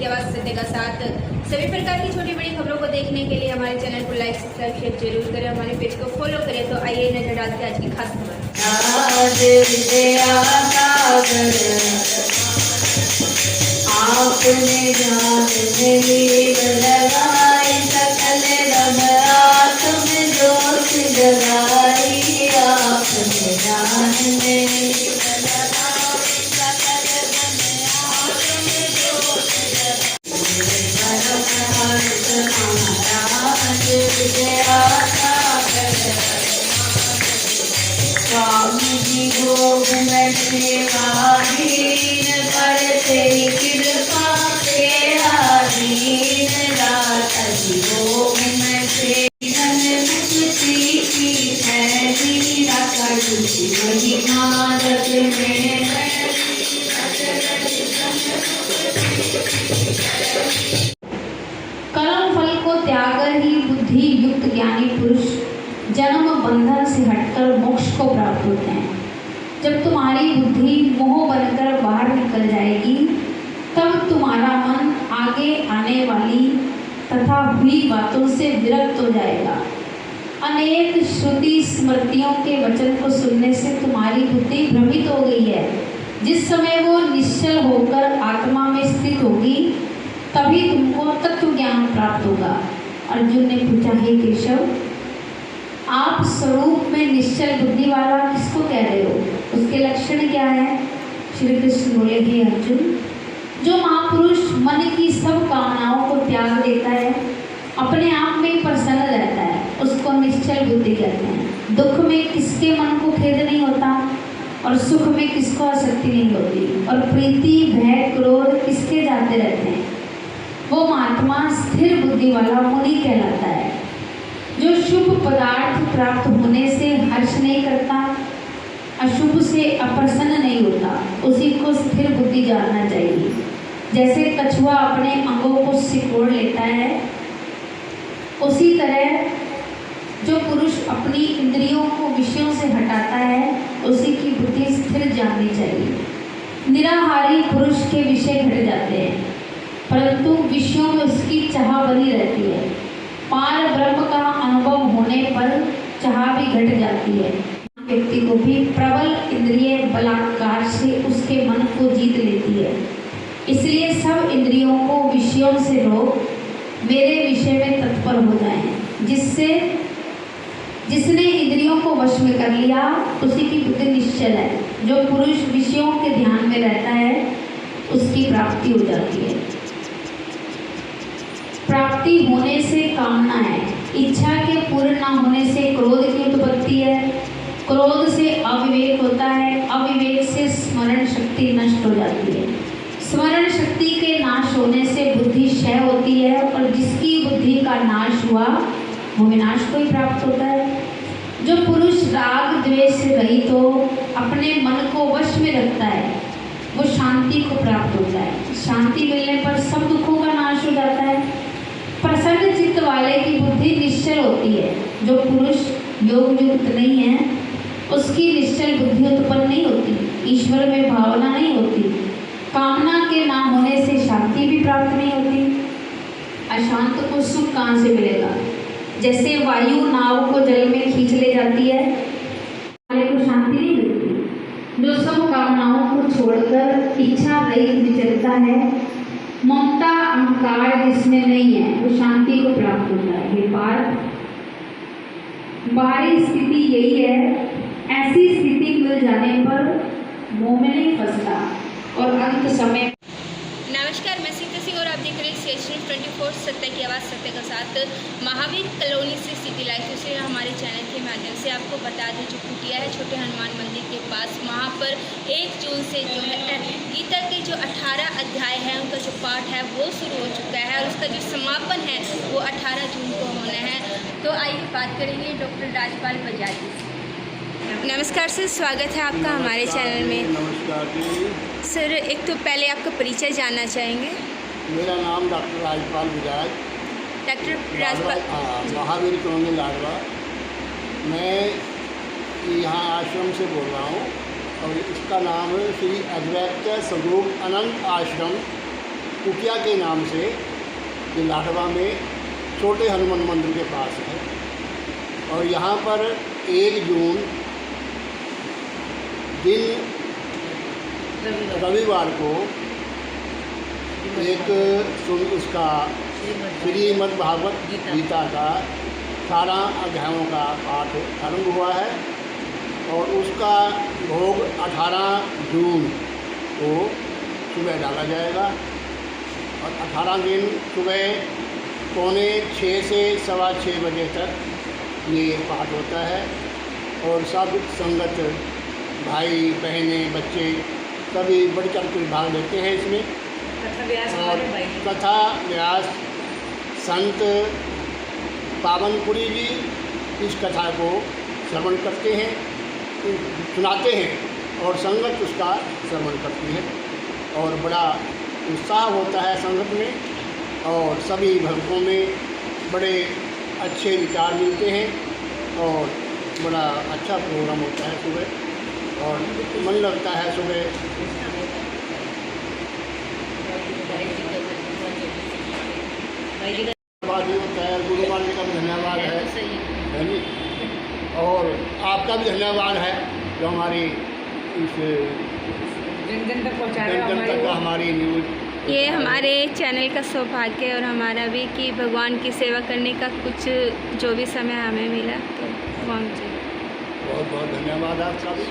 की आवाज़ सत्य का साथ। सभी प्रकार की छोटी बड़ी खबरों को देखने के लिए हमारे चैनल को लाइक सब्सक्राइब शेयर जरूर करें, हमारे पेज को फॉलो करें। तो आइए नजर डालते हैं आज की खास खबर। आपने जान में लगाई सकल रमरात में जोत जगाई, आपने जान में लगाई सकल रमरात में जोत स्वामी जी भोग में सेवाधीन करते कृपा के आधीन, रात भोग में से मुक्ति की थैली रखा वही मार्ग में। कर्म फल को त्यागकर ही बुद्धि युक्त ज्ञानी पुरुष जन्म बंधन से हटकर मोक्ष को प्राप्त होते हैं। जब तुम्हारी बुद्धि मोह बनकर बाहर निकल जाएगी, तब तुम्हारा मन आगे आने वाली तथा हुई बातों से विरक्त हो जाएगा। अनेक श्रुति स्मृतियों के वचन को सुनने से तुम्हारी बुद्धि भ्रमित हो गई है। जिस समय वो निश्चल होकर आत्मा में स्थित होगी, तभी तुमको तत्व ज्ञान प्राप्त होगा। अर्जुन ने पूछा, हे केशव, आप स्वरूप में निश्चल बुद्धि वाला किसको कह रहे हो? उसके लक्षण क्या है? श्री कृष्ण बोले, हे अर्जुन, जो महापुरुष मन की सब कामनाओं को त्याग देता है, अपने आप में प्रसन्न रहता है, उसको निश्चल बुद्धि कहते हैं। दुख में किसके मन को खेद नहीं होता और सुख में किसको आसक्ति नहीं होती, और प्रीति भय क्रोध किसके जाते रहते हैं, वो महात्मा स्थिर बुद्धि वाला मुनि कहलाता है। जो शुभ पदार्थ प्राप्त होने से हर्ष नहीं करता, अशुभ से अप्रसन्न नहीं होता, उसी को स्थिर बुद्धि जानना चाहिए। जैसे कछुआ अपने अंगों को सिकोड़ लेता है, उसी तरह जो पुरुष अपनी इंद्रियों को विषयों से हटाता है, उसी की बुद्धि स्थिर जाननी चाहिए। निराहारी पुरुष के विषय घट जाते हैं, परंतु विषयों में उसकी चाह बनी रहती है। पार ब्रह्म का अनुभव होने पर चाह भी घट जाती है। व्यक्ति को भी प्रबल इंद्रिय बलात्कार से उसके मन को जीत लेती है। इसलिए सब इंद्रियों को विषयों से रोक मेरे विषय में तत्पर हो जाएं। जिसने इंद्रियों को वश में कर लिया, उसी की बुद्धि निश्चल है। जो पुरुष विषयों के ध्यान में रहता है, उसकी प्राप्ति हो जाती है। प्राप्ति होने से कामना है, इच्छा के पूर्ण न होने से क्रोध की उत्पत्ति है, क्रोध से अविवेक होता है, अविवेक से स्मरण शक्ति नष्ट हो जाती है, स्मरण शक्ति के नाश होने से बुद्धि क्षय होती है, और जिसकी बुद्धि का नाश हुआ वो विनाश को ही प्राप्त होता है। जो पुरुष राग द्वेष से रहित हो, अपने मन को वश में रखता है, वो शांति को प्राप्त होता है। शांति मिलने पर सब दुखों का नाश हो जाता है। प्रसन्न चित्त वाले की बुद्धि निश्चल होती है। जो पुरुष योग युक्त नहीं है, उसकी निश्चल बुद्धि उत्पन्न नहीं होती, ईश्वर में भावना नहीं होती, कामना के ना होने से शांति भी प्राप्त नहीं होती। अशांत को सुख कहाँ से मिलेगा? जैसे वायु नाव को जल में खींच ले जाती है, वाले को शांति नहीं मिलती। जो सब कामनाओं को छोड़कर इच्छा रहित विचरता है, ममता अहंकार जिसमें नहीं है, वो शांति को प्राप्त होता है। ये बाहरी स्थिति यही है। ऐसी स्थिति मिल जाने पर मोह में नहीं फंसता और अंत समय। नमस्कार, मैं सीता सिंह और आप देख रहे हैं स्टेशन 24 सत्य की आवाज़ सत्य का साथ। महावीर कॉलोनी से सिटी लाइफ से हमारे चैनल के माध्यम से आपको बता दें, जो कुटिया है छोटे हनुमान मंदिर के पास, वहाँ पर 1 जून से जो है गीता के जो 18 अध्याय है उनका जो पाठ है वो शुरू हो चुका है, और उसका जो समापन है वो 18 जून को होना है। तो आइए बात करेंगे डॉक्टर राजपाल बजाज से। नमस्कार सर, स्वागत है आपका हमारे चैनल में। नमस्कार जी सर, एक तो पहले आपका परिचय जानना चाहेंगे। मेरा नाम doctor Rajpal Bajaj, doctor Rajpal, Mahavir colony Ladwa. मैं यहाँ आश्रम से बोल रहा हूँ और इसका नाम है श्री अद्वैत स्वरूप अनंत आश्रम, कुटिया के नाम से ये लाडवा में छोटे हनुमान मंदिर के पास है। और यहाँ पर 1 जून दिन रविवार को एक उसका श्रीमद् भागवत गीता का 18 अध्यायों का पाठ आरंभ हुआ है और उसका भोग 18 जून को सुबह डाला जाएगा। और 18 दिन सुबह 5:45 से 6:15 बजे तक ये पाठ होता है। और सब संगत भाई बहनें बच्चे सभी बढ़ चढ़ कर भाग लेते हैं इसमें। और कथा व्यास संत पावनपुरी जी इस कथा को श्रवण करते हैं, सुनाते हैं और संगत उसका श्रवण करती है। और बड़ा उत्साह होता है संगत में और सभी भक्तों में बड़े अच्छे विचार मिलते हैं और बड़ा अच्छा प्रोग्राम होता है सुबह और मन लगता है सुबह। धन्यवाद ही होता है, गुरु महाराज जी का भी धन्यवाद है जी, और आपका भी धन्यवाद है जो हमारी इस जन तक हमारी न्यूज़। ये हमारे चैनल का सौभाग्य है और हमारा भी कि भगवान की सेवा करने का कुछ जो भी समय हमें मिला तो वो हम बहुत बहुत धन्यवाद आपका भी।